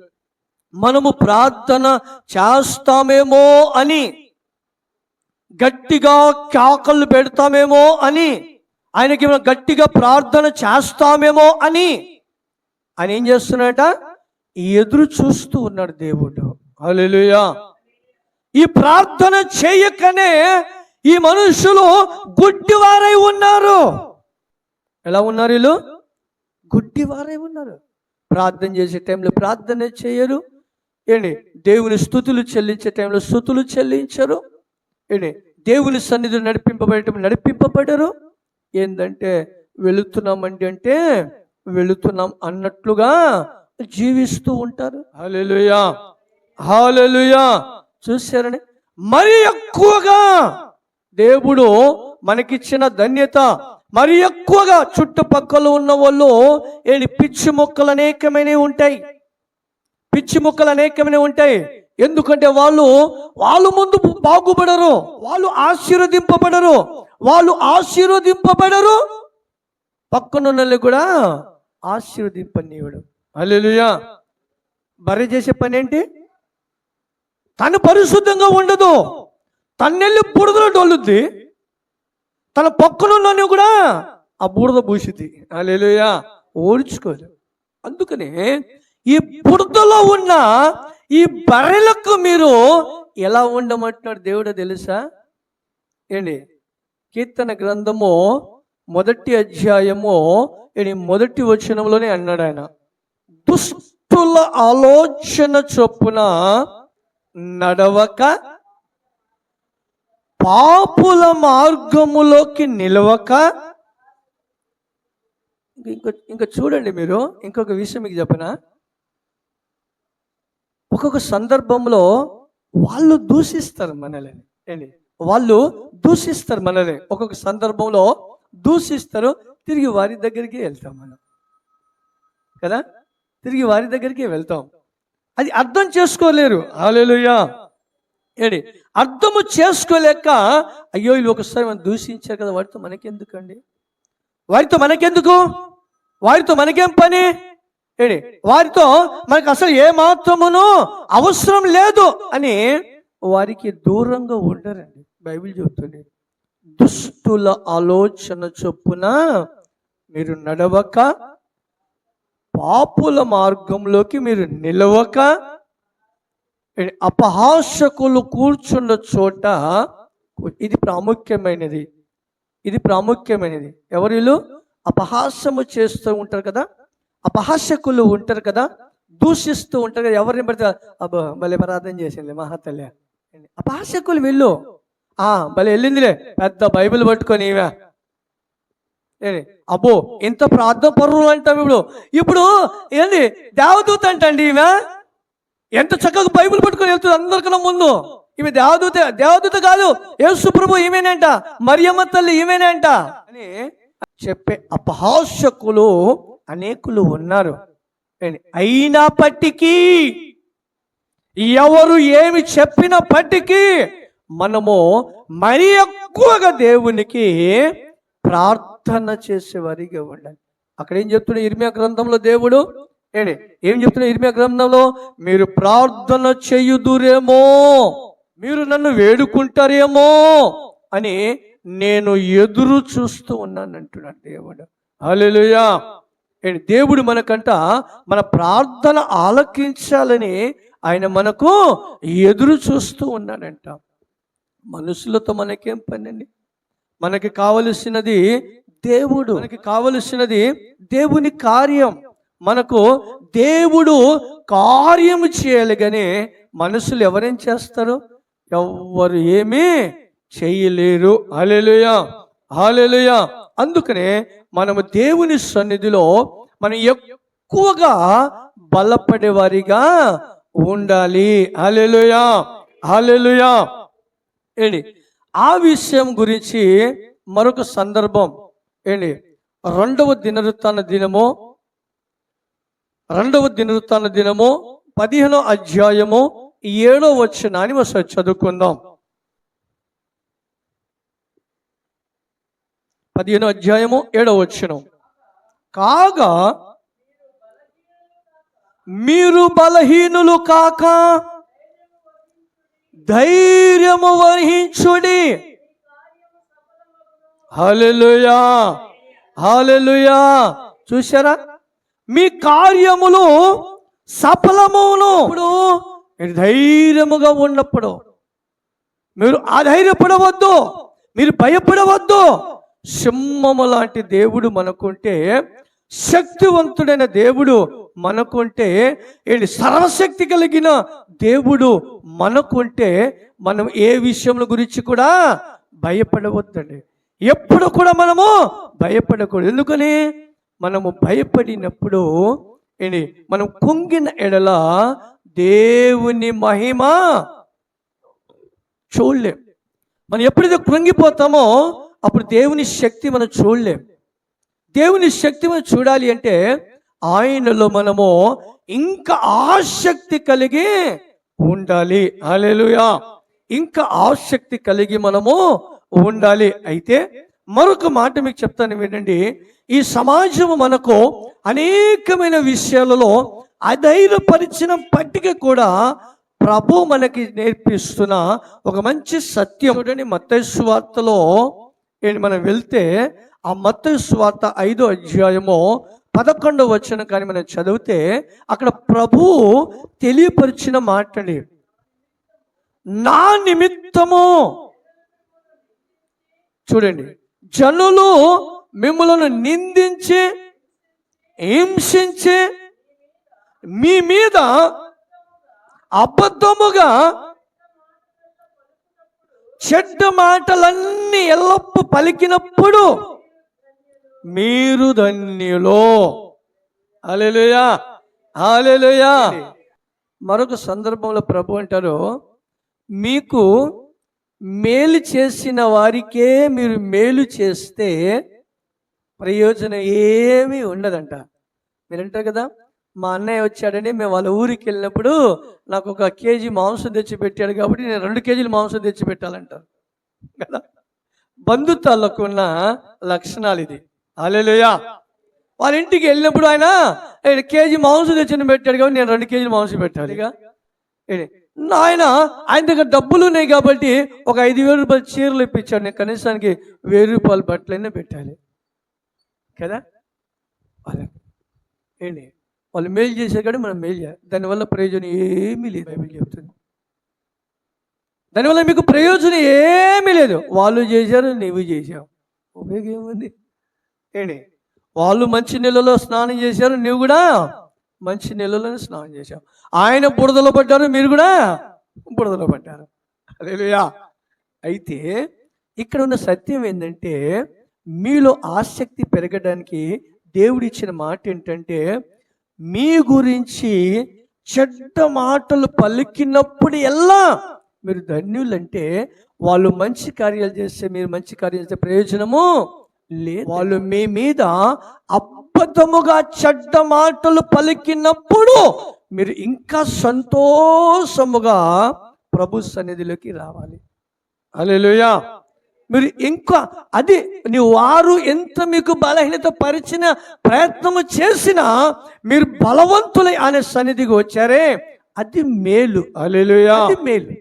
మనము ప్రార్థన చేస్తామేమో అని, గట్టిగా కేకలు పెడతామేమో అని, ఆయనకి గట్టిగా ప్రార్థన చేస్తామేమో అని ఆయన ఏం చేస్తున్నాడట? ఎదురు చూస్తూ ఉన్నాడు దేవుడు. హల్లెలూయా. ఈ ప్రార్థన చేయకనే ఈ మనుషులు గుడ్డివారై ఉన్నారు. ఎలా ఉన్నారు వీళ్ళు? గుడ్డివారై ఉన్నారు. ప్రార్థన చేసే టైంలో ప్రార్థన చేయరు. ఏంటి? దేవుని స్తుతులు చెల్లించే టైంలో స్తుతులు చెల్లించరు. ఏంటి? దేవుని సన్నిధిలో నడిపింపబడరు. ఏంటంటే వెళుతున్నామండి అంటే వెళుతున్నాం అన్నట్లుగా జీవిస్తూ ఉంటారు. హల్లెలూయా, హల్లెలూయా. చూశారని మరి ఎక్కువగా దేవుడు మనకిచ్చిన ధన్యత, మరి ఎక్కువగా చుట్టుపక్కల ఉన్న వాళ్ళు ఏంటి? పిచ్చి మొక్కలు అనేకమైనవి ఉంటాయి. పిచ్చి మొక్కలు అనేకమైనవి ఉంటాయి. ఎందుకంటే వాళ్ళు ముందు బాగుపడరు, వాళ్ళు ఆశీర్వదింపబడరు, పక్కనున్న కూడా ఆశీర్వదింపనీయుడు. హల్లెలూయా. బర్రె చేసే పని ఏంటి? తను పరిశుద్ధంగా ఉండదు, తన్నెళ్ళి బురదలో డొల్లుద్ది, తన పక్కనున్న కూడా ఆ బురద పూసిద్ది. హల్లెలూయా. ఓడ్చుకోదు. అందుకనే ఈ బురదలో ఉన్న ఈ బర్రెలకు మీరు ఎలా ఉండమంటున్నాడు దేవుడు తెలుసా? ఏంటి? కీర్తన గ్రంథము 1వ అధ్యాయము 1వ వచనంలోనే అన్నాడు ఆయన, దుష్టుల ఆలోచన చొప్పున నడవక, పాపుల మార్గములోకి నిలవక. ఇంకా చూడండి, మీరు ఇంకొక విషయం మీకు చెప్పనా? ఒక్కొక్క సందర్భంలో వాళ్ళు దూషిస్తారు మనల్ని. ఏంటి? వాళ్ళు దూషిస్తారు మనల్ని. ఒక్కొక్క సందర్భంలో దూషిస్తారు, తిరిగి వారి దగ్గరికి వెళ్తాం మనం కదా, తిరిగి వారి దగ్గరికి వెళ్తాం. అది అర్థం చేసుకోలేరు. హల్లెలూయా. ఏంటి? అర్థము చేసుకోలేక, అయ్యో వీళ్ళు ఒకసారి మనం దూషించారు కదా, వారితో మనకెందుకండి, వారితో మనకేం పని, ఏంటి? వారితో మనకు అసలు ఏమాత్రమును అవసరం లేదు అని వారికి దూరంగా ఉండరండి. బైబిల్ చెబుతుంది, దుష్టుల ఆలోచన చొప్పున మీరు నడవక, పాపుల మార్గంలోకి మీరు నిలవక, అపహాసకులు కూర్చున్న చోట. ఇది ప్రాముఖ్యమైనది. ఎవరిలో అపహాసము చేస్తూ ఉంటారు కదా, అపహాసకులు ఉంటారు కదా, దూషిస్తూ ఉంటారు కదా, ఎవరిని పడితే అబ్బో భలే ప్రార్థన చేసింది మహాతల్లి, అపహాసకులు వీళ్ళు. భలే వెళ్ళిందిలే పెద్ద బైబిల్ పట్టుకొని ఇవే, అబ్బో ఇంత ప్రార్థన పరులు అంటాం. ఇప్పుడు ఏంది? దేవదూత అంటండి ఈమె, ఎంత చక్కగా బైబిల్ పట్టుకొని వెళ్తుంది అందరికన్నా ముందు. ఈమె దేవదూత కాదు, యేసు ప్రభు ఈమెనంట, మరియమ్మ తల్లి ఈమెనంట అని చెప్పే అపహాసకులు అనేకులు ఉన్నారు. అయినప్పటికీ, ఎవరు ఏమి చెప్పినప్పటికీ మనము మరి ఎక్కువగా దేవునికి ప్రార్థన చేసేవారిగా ఉండాలి. అక్కడ ఏం చెప్తున్నా ఇర్మియా గ్రంథంలో దేవుడు? ఏం చెప్తున్నా ఇర్మియా గ్రంథంలో? మీరు ప్రార్థన చేయుదురేమో, మీరు నన్ను వేడుకుంటారేమో అని నేను ఎదురు చూస్తూ ఉన్నాను అంటున్నాడు దేవుడు. హల్లెలూయా. దేవుడు మనకంట మన ప్రార్థన ఆలకించాలని ఆయన మనకు ఎదురు చూస్తూ ఉన్నాడంట. మనుషులతో మనకేం పని అండి? మనకి కావలసినది దేవుడు, మనకి కావలసినది దేవుని కార్యం. మనకు దేవుడు కార్యము చేయాలి కానీ మనుషులు ఎవరేం చేస్తారు? ఎవ్వరు ఏమీ చేయలేరు. హల్లెలూయా, హల్లెలూయా. అందుకనే మనము దేవుని సన్నిధిలో మనం ఎక్కువగా బలపడేవారిగా ఉండాలి. హల్లెలూయా, హల్లెలూయా. ఏంటి ఆ విషయం గురించి మరొక సందర్భం ఏంటి రెండవ దినవృత్తాంత దినము 15వ అధ్యాయము 7వ వచనాన్ని ఒకసారి చదువుకుందాం. 15వ అధ్యాయము 7వ వచనం. కాగా మీరు బలహీనులు కాక ధైర్యము వహించుడి. హల్లెలూయా, హల్లెలూయా. చూశారా, మీ కార్యములు సఫలమును. ఇప్పుడు ధైర్యముగా ఉన్నప్పుడు మీరు అధైర్యపడవద్దు, మీరు భయపడవద్దు. సింహము లాంటి దేవుడు మనకుంటే, శక్తివంతుడైన దేవుడు మనకుంటే, సర్వశక్తి కలిగిన దేవుడు మనకుంటే మనం ఏ విషయంలో గురించి కూడా భయపడవద్దండి. ఎప్పుడు కూడా మనము భయపడకూడదు. ఎందుకని మనము భయపడినప్పుడు మనం కుంగిన ఎడల దేవుని మహిమ చూడలేం. మనం ఎప్పుడైతే కృంగిపోతామో అప్పుడు దేవుని శక్తి మనం చూడలేం. దేవుని శక్తి మనం చూడాలి అంటే ఆయనలో మనము ఇంకా ఆసక్తి కలిగి ఉండాలి. హల్లెలూయా. ఇంకా ఆసక్తి కలిగి మనము ఉండాలి. అయితే మరొక మాట మీకు చెప్తాను వినండి. ఈ సమాజం మనకు అనేకమైన విషయాలలో అధైర్యపరిచిన పట్టిక కూడా ప్రభు మనకి నేర్పిస్తున్న ఒక మంచి సత్యం. మత్తయి సువార్తలో మనం వెళ్తే ఆ మత్తయి సువార్త 5వ అధ్యాయము 11వ వచనం కానీ మనం చదివితే అక్కడ ప్రభు తెలియపరిచిన మాటని, నా నిమిత్తము చూడండి, జనులు మిమ్మలను నిందించి హింసించి మీ మీద అబద్ధముగా చెడ్డ మాటలన్నీ ఎల్లప్పు పలికినప్పుడు మీరు ధన్యులు. హల్లెలూయా, హల్లెలూయా. మరొక సందర్భంలో ప్రభు అంటారు, మీకు మేలు చేసిన వారికే మీరు మేలు చేస్తే ప్రయోజనం ఏమీ ఉండదంట. మీరు అంటారు కదా, మా అన్నయ్య వచ్చాడని మేము వాళ్ళ ఊరికి వెళ్ళినప్పుడు నాకు 1 కేజీ మాంసం తెచ్చి పెట్టాడు కాబట్టి నేను 2 కేజీలు మాంసం తెచ్చి పెట్టాలంటారు కదా. బంధుత్వాలకు ఉన్న లక్షణాలు ఇది. హల్లెలూయా. వాళ్ళ ఇంటికి వెళ్ళినప్పుడు ఆయన కేజీ మాంసం తెచ్చి పెట్టాడు కాబట్టి నేను 2 కేజీలు మాంసం పెట్టాలి. ఆయన దగ్గర డబ్బులు ఉన్నాయి కాబట్టి ఒక 5,000 రూపాయలు చీరలు ఇప్పించాడు, నేను కనీసానికి 1,000 రూపాయల బట్టలైనా పెట్టాలి కదా. వాళ్ళు మేలు చేసే కానీ మనం మేలు చేయాలి. దానివల్ల ప్రయోజనం ఏమీ లేదు. బైబిల్ చెప్తుంది దానివల్ల మీకు ప్రయోజనం ఏమీ లేదు. వాళ్ళు చేశారు, నీవు చేసావు, ఉపయోగం ఏముంది? వాళ్ళు మంచి నీళ్ళలో స్నానం చేశారు, నువ్వు కూడా మంచి నీళ్ళలోనే స్నానం చేశావు. ఆయన బురదలో పడ్డారు, మీరు కూడా బురదలో పడ్డారు. హల్లెలూయా. అయితే ఇక్కడ ఉన్న సత్యం ఏంటంటే, మీలో ఆసక్తి పెరగడానికి దేవుడిచ్చిన మాట ఏంటంటే, మీ గురించి చెడ్డ మాటలు పలికినప్పుడు ఎలా మీరు ధన్యులంటే, వాళ్ళు మంచి కార్యాలు చేస్తే మీరు మంచి కార్యాలు చేస్తే ప్రయోజనము లేదు. వాళ్ళు మీ మీద అబద్ధముగా చెడ్డ మాటలు పలికినప్పుడు మీరు ఇంకా సంతోషముగా ప్రభు సన్నిధిలోకి రావాలి. హల్లెలూయా. మీరు ఇంకా అది వారు ఎంత మీకు బలహీనత పరిచిన ప్రయత్నము చేసినా మీరు బలవంతులై ఆయన సన్నిధికి వచ్చారే, అది మేలు. హల్లెలూయా, అది మేలు.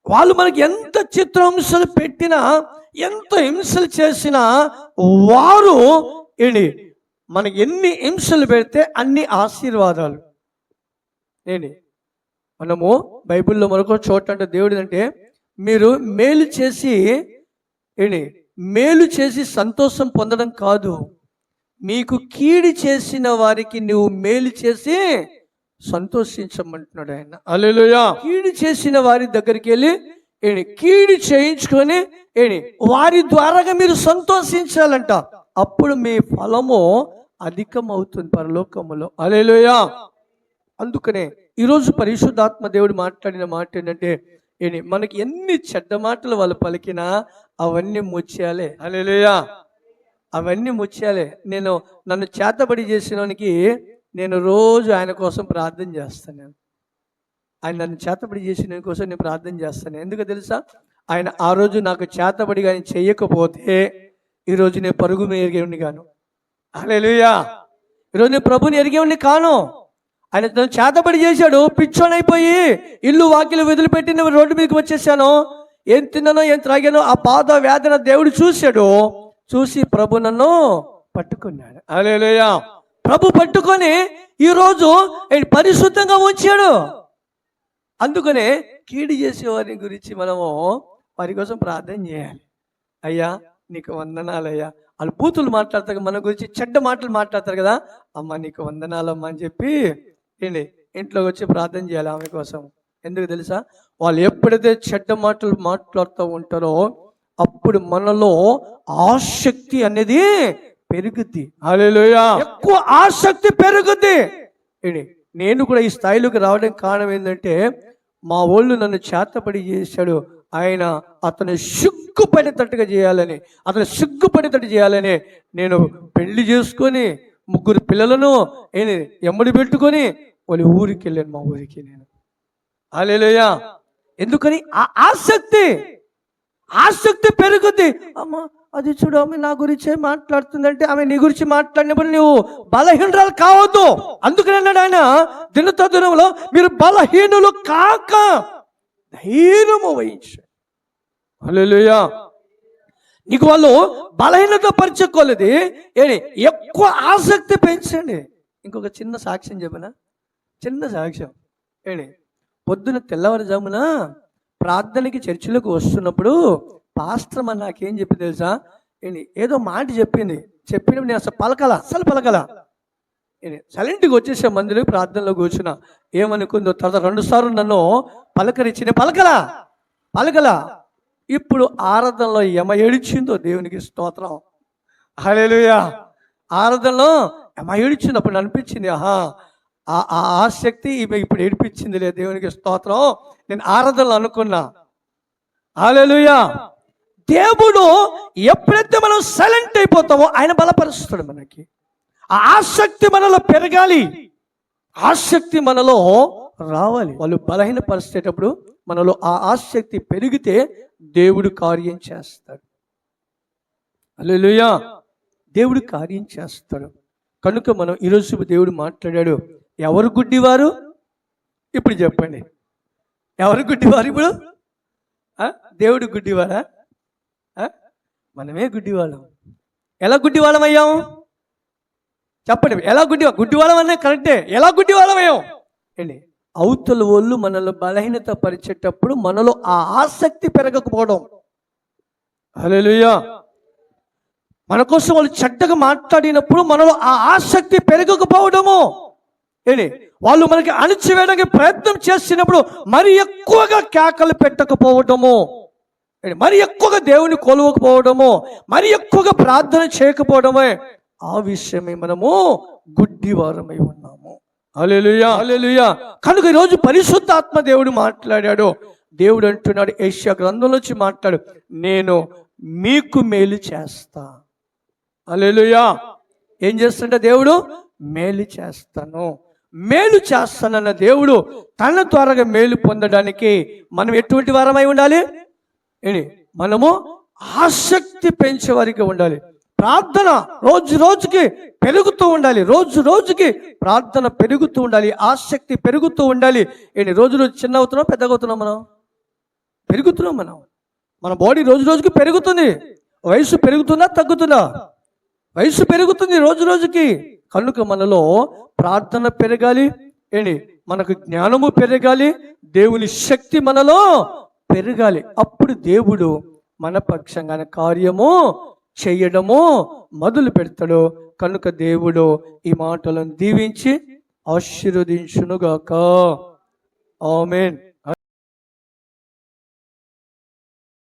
వాళ్ళు మనకి ఎంత చిత్రహింసలు పెట్టినా, ఎంత హింసలు చేసినా, వారు మనకి ఎన్ని హింసలు పెడితే అన్ని ఆశీర్వాదాలు. మనము బైబిల్లో మరొక చోట అంటే దేవుడు అంటే, మీరు మేలు చేసి సంతోషం పొందడం కాదు, మీకు కీడు చేసిన వారికి నువ్వు మేలు చేసి సంతోషించమంటున్నాడు ఆయన. హల్లెలూయా. కీడు చేసిన వారి దగ్గరికి వెళ్ళి కీడు చేయించుకొని వారి ద్వారాగా మీరు సంతోషించాలంట. అప్పుడు మీ ఫలము అధికం అవుతుంది పరలోకములో. హల్లెలూయా. అందుకనే ఈరోజు పరిశుద్ధాత్మ దేవుడు మాట్లాడిన మాట ఏంటంటే, మనకి ఎన్ని చెడ్డ మాటలు వాళ్ళు పలికినా అవన్నీ ముచ్చేయాలి. హల్లెలూయా, అవన్నీ ముచ్చేయాలి. నన్ను చేతబడి చేసినోనికి నేను రోజు ఆయన కోసం ప్రార్థన చేస్తాను. ఆయన నన్ను చేతబడి చేసిన కోసం నేను ప్రార్థన చేస్తాను. ఎందుకు తెలుసా? ఆయన ఆ రోజు నాకు చేతబడి కానీ చెయ్యకపోతే ఈరోజు నేను పరుగుని ఎరిగేవాడిని కాను. హల్లెలూయా, ఈరోజు నేను ప్రభుని ఎరిగేవాడిని కాను. ఆయన నన్ను చేతబడి చేశాడు, పిచ్చోనైపోయి ఇల్లు వాకిలు వదిలిపెట్టి రోడ్డు మీదకి వచ్చేసాను. ఏం తిన్నానో ఏం త్రాగానో ఆ బాధ వేదన దేవుడు చూశాడు. చూసి ప్రభు నన్ను పట్టుకున్నాడు. హల్లెలూయా, ప్రభు పట్టుకొని ఈరోజు పరిశుద్ధంగా ఉంచాడు. అందుకనే కీడు చేసేవారి గురించి మనము వారి కోసం ప్రార్థన చేయాలి. అయ్యా నీకు వందనాలయ్యా. వాళ్ళు బూతులు మాట్లాడతారు, మన గురించి చెడ్డ మాటలు మాట్లాడతారు కదా. అమ్మ నీకు వందనాలమ్మ అని చెప్పి ఇంట్లోకి వచ్చి ప్రార్థన చేయాలి ఆమె కోసం. ఎందుకు తెలుసా? వాళ్ళు ఎప్పుడైతే చెడ్డ మాటలు మాట్లాడుతూ ఉంటారో అప్పుడు మనలో ఆసక్తి అనేది పెరుగుద్ది. హల్లెలూయా, ఎక్కువ ఆసక్తి పెరుగుద్ది. నేను కూడా ఈ స్థాయిలోకి రావడానికి కారణం ఏంటంటే, మా వాళ్ళు నన్ను చేతపడి చేశాడు. అతను సిగ్గుపడేటట్టుగా చేయాలని, అతను సిగ్గుపడేటట్టు చేయాలని నేను పెళ్లి చేసుకొని 3 పిల్లలను ఎమ్మడి పెట్టుకొని వాళ్ళ ఊరికి వెళ్ళాను, మా ఊరికి నేను. హల్లెలూయా, ఎందుకని? ఆసక్తి పెరుగుద్ది. అమ్మ అది చూడు, ఆమె నా గురించే మాట్లాడుతుందంటే ఆమె నీ గురించి మాట్లాడినప్పుడు నువ్వు బలహీనరాలు కావద్దు. అందుకని అన్నాడు ఆయన, దినతో మీరు బలహీనులు కాక ధైర్యము వహించండి. హల్లెలూయా, నీకు వాళ్ళు బలహీనత పరచుకోలేదు, ఎక్కువ ఆసక్తి పెంచండి. ఇంకొక చిన్న సాక్ష్యం చెప్పనా? చిన్న సాక్ష్యం. పొద్దున తెల్లవారుజామున ప్రార్థనకి చర్చిలోకి వస్తున్నప్పుడు పాస్టర్ అమ్మ నాకేం చెప్పింది తెలుసా? ఏదో మాట చెప్పినప్పుడు నేను అసలు పలకల. సైలెంట్గా వచ్చేసా మందిలోకి, ప్రార్థనలో కూర్చున్నా. ఏమనుకుందో తర్వాత 2 సార్లు నన్ను పలకరించిన పలకల. ఇప్పుడు ఆరాధనలో ఏడ్చిందో దేవునికి స్తోత్రం. హల్లెలూయా, ఆరాధనలో ఏడ్చినప్పుడు అనిపించింది, ఆ ఆసక్తి ఇప్పుడు ఏడిపించింది లేదు, దేవునికి స్తోత్రం. నేను ఆరాధనలు అనుకున్నా. హల్లెలూయా, దేవుడు ఎప్పుడైతే మనం సైలెంట్ అయిపోతామో ఆయన బలపరుస్తాడు. మనకి ఆ ఆసక్తి మనలో పెరగాలి, ఆసక్తి మనలో రావాలి. వాళ్ళు బలహీన పరిస్థితేటప్పుడు మనలో ఆ ఆసక్తి పెరిగితే దేవుడు కార్యం చేస్తాడు. హల్లెలూయా, దేవుడు కార్యం చేస్తాడు. కనుక మనం ఈరోజు దేవుడు మాట్లాడాడు. ఎవరు గుడ్డివారు? ఇప్పుడు చెప్పండి, ఎవరు గుడ్డివారు? ఇప్పుడు దేవుడు గుడ్డివారా? మనమే గుడ్డివాళ్ళం. ఎలా గుడ్డివాళ్ళం అయ్యాం చెప్పండి? ఎలా గుడ్డివాళ్ళం అనే కరెక్టే. ఎలా గుడ్డివాళ్ళం అయ్యాం? అవతల వాళ్ళు మనలో బలహీనత పరిచేటప్పుడు మనలో ఆ ఆసక్తి పెరగకపోవడం. హల్లెలూయా, మన కోసం వాళ్ళు చెడ్డగా మాట్లాడినప్పుడు మనలో ఆ ఆసక్తి పెరగకపోవడము. వాళ్ళు మనకి అణిచివేయడానికి ప్రయత్నం చేసినప్పుడు మరి ఎక్కువగా కేకలు పెట్టకపోవడము, మరి ఎక్కువగా దేవుని కొలవకపోవడము, మరి ఎక్కువగా ప్రార్థన చేయకపోవడమే. ఆ విషయమే మనము గుడ్డివారమై ఉన్నాము. హల్లెలూయా, హల్లెలూయా. కనుక ఈరోజు పరిశుద్ధాత్మ దేవుడు మాట్లాడాడు. దేవుడు అంటున్నాడు, యెషయా గ్రంథం నుంచి మాట్లాడు, నేను మీకు మేలు చేస్తా. హల్లెలూయా, ఏం చేస్తుంటే దేవుడు మేలు చేస్తానన్న దేవుడు తన త్వరగా మేలు పొందడానికి మనం ఎటువంటి వారమై ఉండాలి? మనము ఆసక్తి పెంచే వారికి ఉండాలి. ప్రార్థన రోజుకి పెరుగుతూ ఉండాలి. రోజుకి ప్రార్థన పెరుగుతూ ఉండాలి, ఆసక్తి పెరుగుతూ ఉండాలి. రోజు చిన్న అవుతున్నాం, పెద్దగా అవుతున్నాం? మనం పెరుగుతున్నాం. మన బాడీ రోజుకి పెరుగుతుంది. వయసు పెరుగుతుందా తగ్గుతుందా? వయసు పెరుగుతుంది రోజుకి. కనుక మనలో ప్రార్థన పెరగాలి, మనకు జ్ఞానము పెరగాలి, దేవుని శక్తి మనలో పెరగాలి. అప్పుడు దేవుడు మన పక్షంగా కార్యము చేయడము మొదలు పెడతాడు. కనుక దేవుడు ఈ మాటలను దీవించి ఆశీర్వదించునుగాక. ఆమేన్.